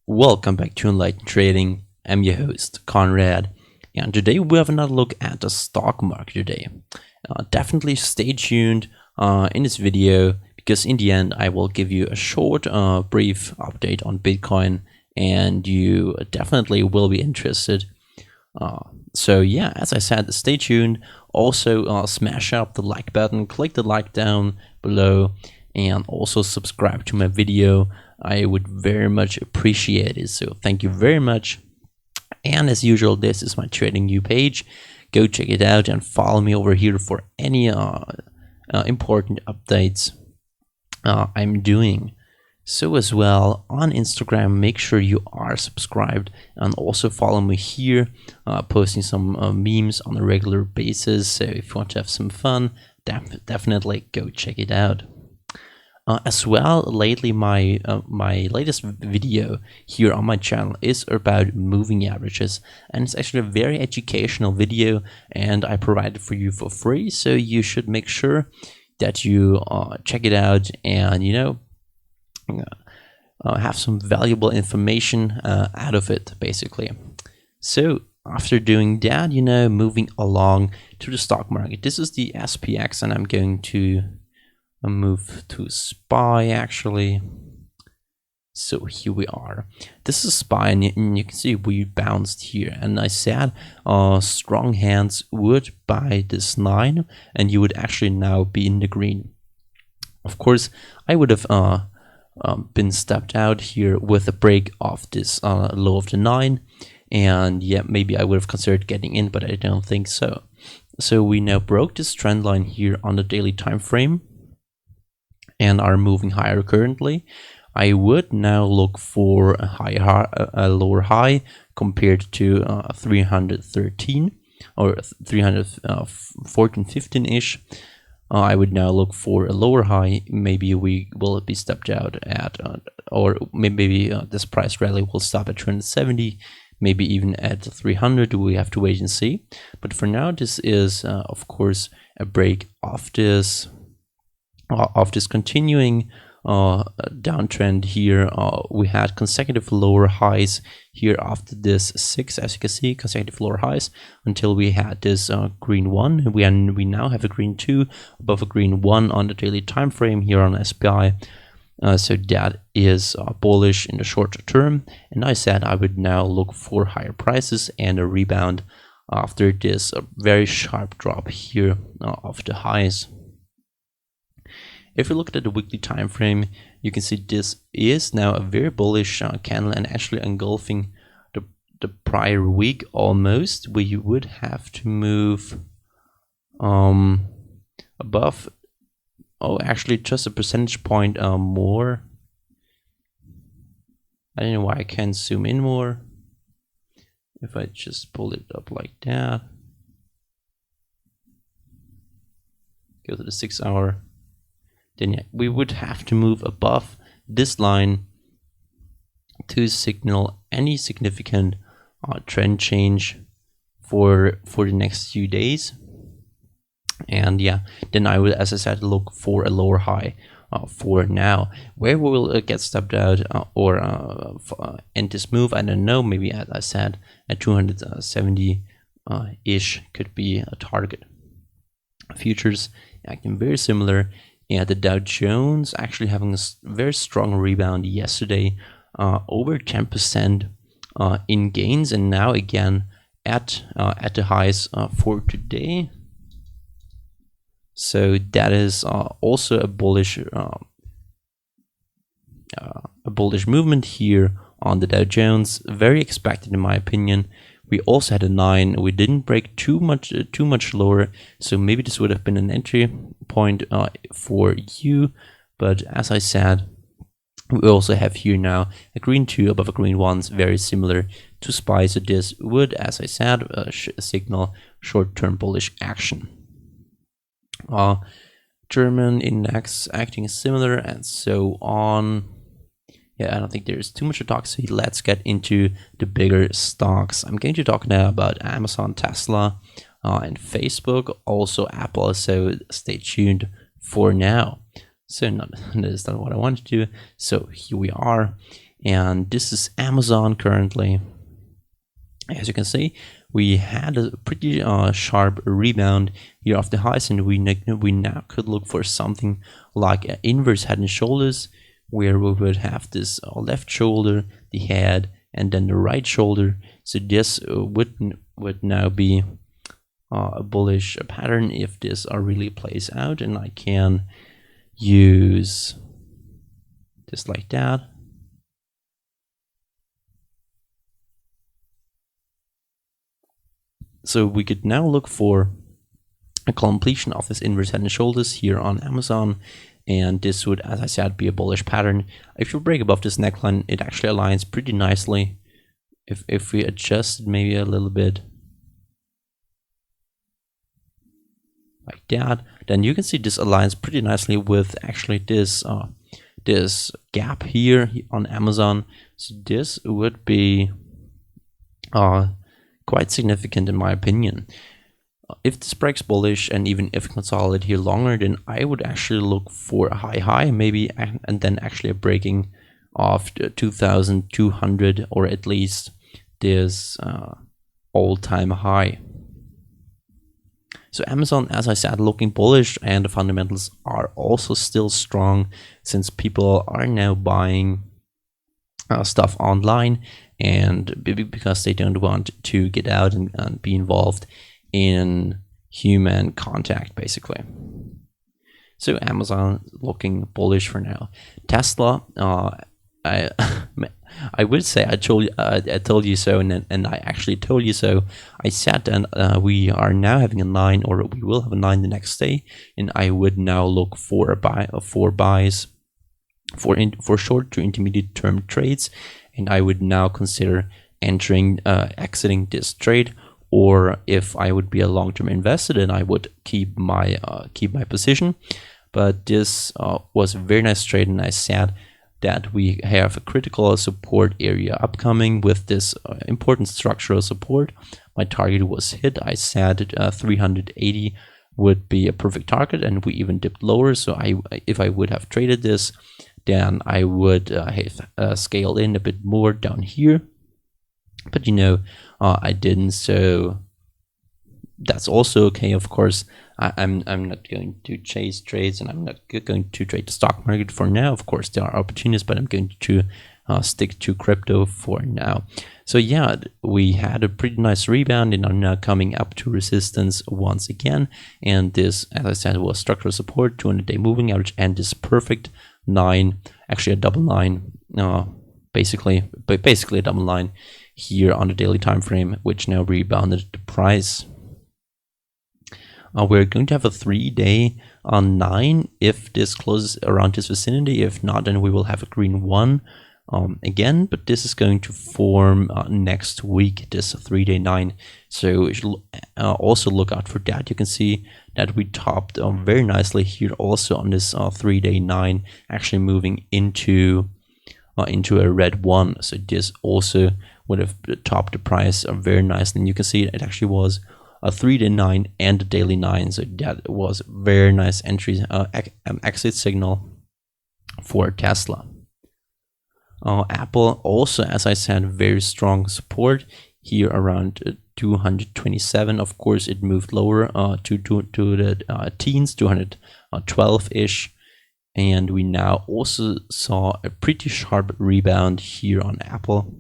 Welcome back to Enlightened Trading. I'm your host, Conrad, and today we have another look at the stock market today. Definitely stay tuned in this video because in the end I will give you a short, brief update on Bitcoin, and you definitely will be interested. So yeah, as I said, stay tuned. Also, smash up the like button, click the like down below, and also subscribe to my video. I would very much appreciate it. So thank you very much. And as usual, this is my TradingView page. Go check it out and follow me over here for any important updates I'm doing. So as well on Instagram, make sure you are subscribed and also follow me here, posting some memes on a regular basis. So if you want to have some fun, definitely go check it out. As well, lately my latest video here on my channel is about moving averages, and it's actually a very educational video, and I provide it for you for free. So you should make sure that you check it out and have some valuable information out of it, basically. So after doing that, moving along to the stock market, this is the SPX, and I'm going to move to SPY actually. So here we are. This is SPY, and you can see we bounced here, and I said strong hands would buy this 9 and you would actually now be in the green. Of course, I would have been stepped out here with a break of this low of the 9, and yeah, maybe I would have considered getting in, but I don't think so. So we now broke this trend line here on the daily time frame and are moving higher currently. I would now look for a lower high compared to 313 or 314.15-ish. I would now look for a lower high. Maybe we will be stepped out at, or maybe this price rally will stop at 270, maybe even at 300. We have to wait and see. But for now, this is of course a break of this continuing downtrend here. We had consecutive lower highs here after this 6, as you can see, consecutive lower highs until we had this green 1. We now have a green 2 above a green 1 on the daily time frame here on SPY. So that is bullish in the short term, and I said I would now look for higher prices and a rebound after this very sharp drop here of the highs. If you look at the weekly time frame, you can see this is now a very bullish candle and actually engulfing the prior week almost. We would have to move above, actually just a percentage point more. I don't know why I can't zoom in more. If I just pull it up like that, go to the 6 hour, then yeah, we would have to move above this line to signal any significant trend change for the next few days. And yeah, then I will, as I said, look for a lower high for now. Where we will get stepped out or end this move, I don't know. Maybe, as I said, at 270-ish could be a target. Futures acting very similar. Yeah, the Dow Jones actually having a very strong rebound yesterday, over 10% in gains, and now again at the highs for today. So that is also a bullish movement here on the Dow Jones, very expected in my opinion. We also had a 9. We didn't break too much lower, so maybe this would have been an entry point for you. But as I said, we also have here now a green 2 above a green 1, very similar to SPY. So this would, as I said, signal short-term bullish action. German index acting similar, and so on. Yeah, I don't think there's too much to talk, so let's get into the bigger stocks. I'm going to talk now about Amazon, Tesla, and Facebook, also Apple, so stay tuned for now. So that is not what I wanted to do. So here we are, and this is Amazon currently. As you can see, we had a pretty sharp rebound here off the highs, and we now could look for something like an inverse head and shoulders, where we would have this left shoulder, the head, and then the right shoulder. So this would now be a bullish pattern if this really plays out, and I can use this like that. So we could now look for a completion of this inverse head and shoulders here on Amazon, and this would, as I said, be a bullish pattern. If you break above this neckline, it actually aligns pretty nicely. If we adjust maybe a little bit like that, then you can see this aligns pretty nicely with actually this this gap here on Amazon. So this would be quite significant in my opinion. If this breaks bullish, and even if it consolidates here longer, then I would actually look for a high maybe, and then actually a breaking of 2,200, or at least this all-time high. So Amazon, as I said, looking bullish, and the fundamentals are also still strong, since people are now buying stuff online, and because they don't want to get out and be involved in human contact, basically. So Amazon looking bullish for now. Tesla, I would say I told you so, and I actually told you so. I said that we are now having a 9, or we will have a 9 the next day, and I would now look for buys for short to intermediate term trades, and I would now consider exiting this trade. Or if I would be a long-term investor, then I would keep my position. But this was a very nice trade, and I said that we have a critical support area upcoming with this important structural support. My target was hit. I said 380 would be a perfect target, and we even dipped lower. So if I would have traded this, then I would have scaled in a bit more down here. But I didn't, so that's also okay. Of course, I'm not going to chase trades, and I'm not going to trade the stock market for now. Of course, there are opportunities, but I'm going to stick to crypto for now. So yeah, we had a pretty nice rebound, and are now coming up to resistance once again. And this, as I said, was structural support, 200-day moving average, and this perfect 9, actually a double 9, basically a double line here on the daily time frame, which now rebounded the price. We're going to have a 3-day on 9 if this closes around this vicinity. If not, then we will have a green 1 again, but this is going to form next week, this 3-day 9. So you should also look out for that. You can see that we topped very nicely here also on this 3-day 9, actually moving into a red 1. So this also would have topped the price very nicely, and you can see it actually was a 3-day 9 and a daily 9. So that was very nice entry exit signal for Tesla. Apple also, as I said, very strong support here around 227. Of course, it moved lower to the teens, 212-ish. And we now also saw a pretty sharp rebound here on Apple.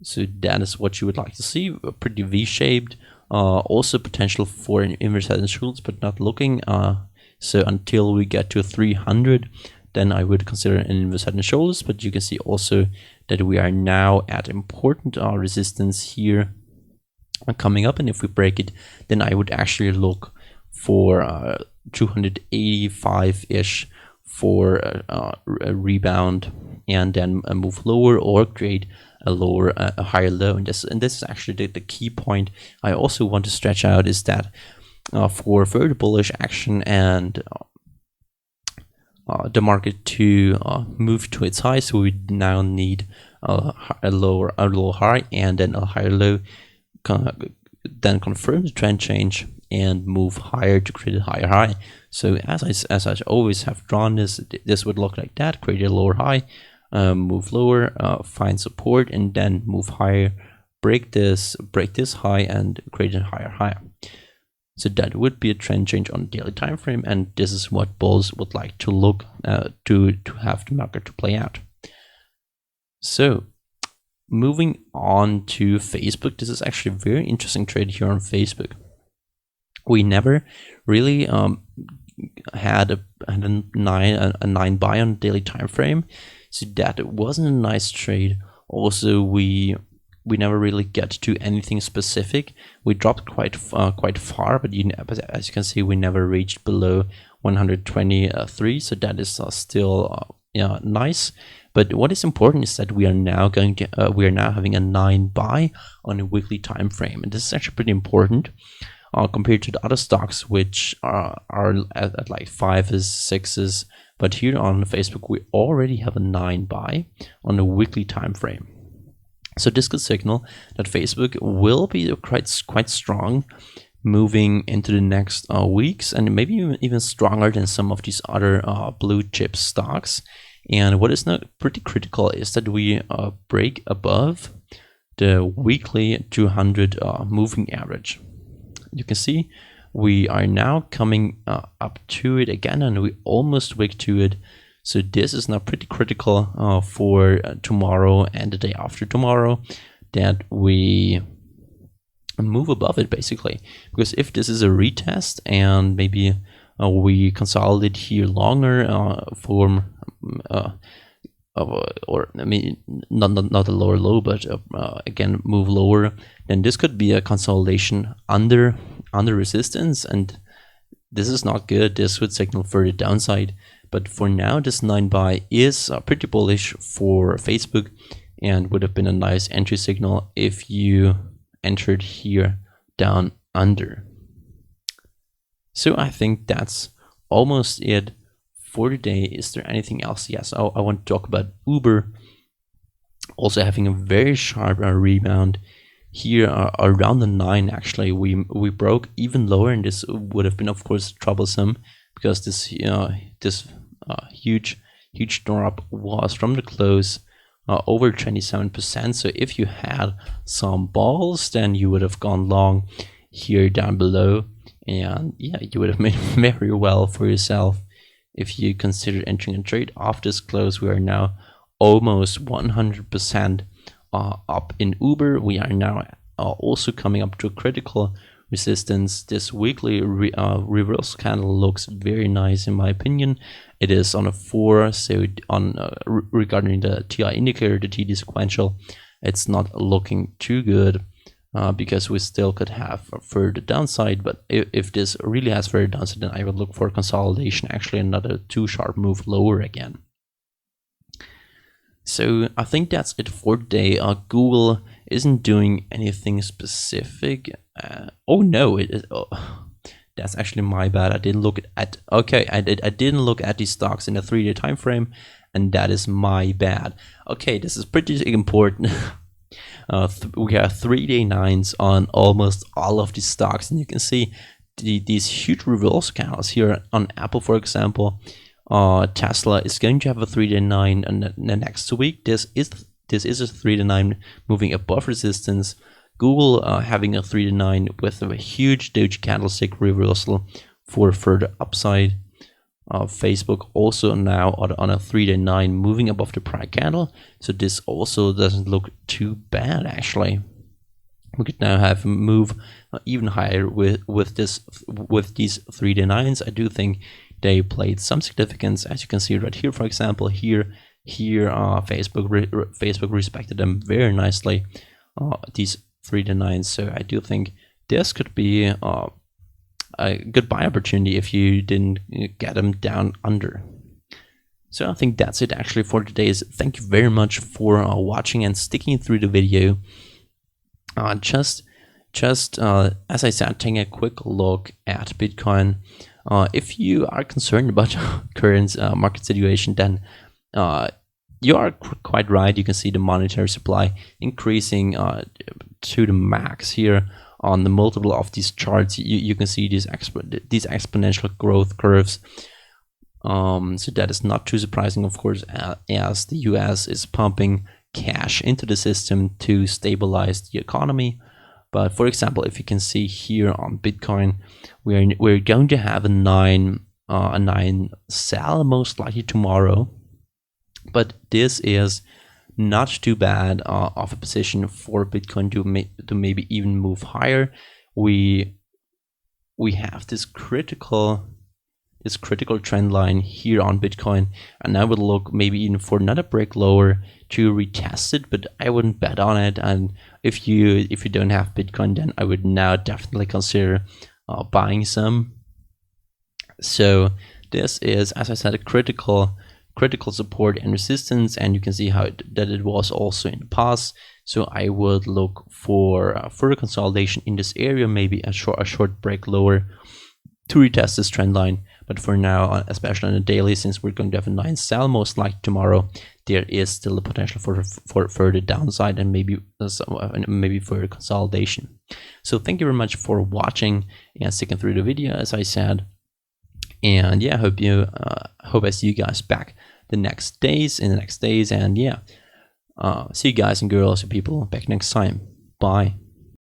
So that is what you would like to see, a pretty V-shaped. Also potential for an inverse head and shoulders, but not looking. So until we get to 300, then I would consider an inverse head and shoulders. But you can see also that we are now at important resistance here coming up. And if we break it, then I would actually look for 285-ish for a rebound, and then move lower or create a higher low. And this is actually the key point I also want to stretch out, is that for further bullish action and the market to move to its high, so we now need a low high and then a higher low, then confirm the trend change and move higher to create a higher high. So as I always have drawn this, this would look like that: create a lower high, move lower, find support, and then move higher, break this high, and create a higher high. So that would be a trend change on the daily time frame, and this is what bulls would like to look to have the market to play out. So moving on to Facebook, this is actually a very interesting trade here on Facebook. We never really had a nine buy on the daily time frame, so that wasn't a nice trade. Also, we never really get to anything specific. We dropped quite far, but as you can see, we never reached below 123. So that is still nice. But what is important is that we are now having a 9 buy on a weekly time frame, and this is actually pretty important compared to the other stocks, which are at like 5s, 6s. But here on Facebook, we already have a 9 buy on a weekly time frame. So this could signal that Facebook will be quite strong moving into the next weeks, and maybe even stronger than some of these other blue chip stocks. And what is now pretty critical is that we break above the weekly 200 moving average. You can see we are now coming up to it again, and we almost wick to it. So this is now pretty critical for tomorrow and the day after tomorrow, that we move above it basically. Because if this is a retest and maybe we consolidate here longer or I mean not a lower low, but again move lower, then this could be a consolidation under resistance, and this is not good. This would signal further downside. But for now, this 9 buy is pretty bullish for Facebook, and would have been a nice entry signal if you entered here down under. So I think that's almost it for today. Is there anything else? Yes, I want to talk about Uber also having a very sharp rebound here around the 9. Actually, we broke even lower, and this would have been of course troublesome, because this huge drop was from the close over 27%. So if you had some balls, then you would have gone long here down below, and yeah, you would have made very well for yourself if you considered entering a trade. Off this close, we are now almost 100% up in Uber. We are now also coming up to a critical resistance. This weekly reverse candle looks very nice in my opinion. It is on a 4, so on regarding the TI indicator, the TD sequential, it's not looking too good because we still could have a further downside. But if this really has further downside, then I would look for consolidation, actually another 2 sharp move lower again. So I think that's it for today. Google isn't doing anything specific. Oh no, that's actually my bad. I didn't look at. Okay, I didn't look at these stocks in a 3-day time frame, and that is my bad. Okay, this is pretty important. We have 3-day 9s on almost all of these stocks, and you can see these huge reversal candles here on Apple, for example. Tesla is going to have a 3-day 9 in the next week. This is a 3-day 9 moving above resistance. Google having a 3-day 9 with a huge doji candlestick reversal for further upside. Facebook also now on a 3-day 9 moving above the prior candle. So this also doesn't look too bad actually. We could now have a move even higher with these 3-day 9s. I do think they played some significance, as you can see right here. For example, here Facebook respected them very nicely, these 3-day 9s. So I do think this could be a good buy opportunity if you didn't get them down under. So I think that's it actually for today's. Thank you very much for watching and sticking through the video. Just as I said, taking a quick look at Bitcoin. If you are concerned about current market situation, then you are quite right. You can see the monetary supply increasing to the max here on the multiple of these charts, you can see these exponential growth curves. So that is not too surprising, of course, as the US is pumping cash into the system to stabilize the economy. But for example, if you can see here on Bitcoin, we're going to have a 9 sell most likely tomorrow. But this is not too bad of a position for Bitcoin to maybe even move higher. We have this critical trend line here on Bitcoin, and I would look maybe even for another break lower to retest it, but I wouldn't bet on it. And if you don't have Bitcoin, then I would now definitely consider buying some. So this is, as I said, a critical support and resistance, and you can see how that it was also in the past. So I would look for further consolidation in this area, maybe a short break lower to retest this trend line. But for now, especially on the daily, since we're going to have a 9 sell most likely tomorrow, there is still a potential for further downside and maybe further consolidation. So thank you very much for watching and sticking through the video, as I said. And yeah, hope I see you guys back in the next days. And yeah, see you guys and girls and people back next time. Bye.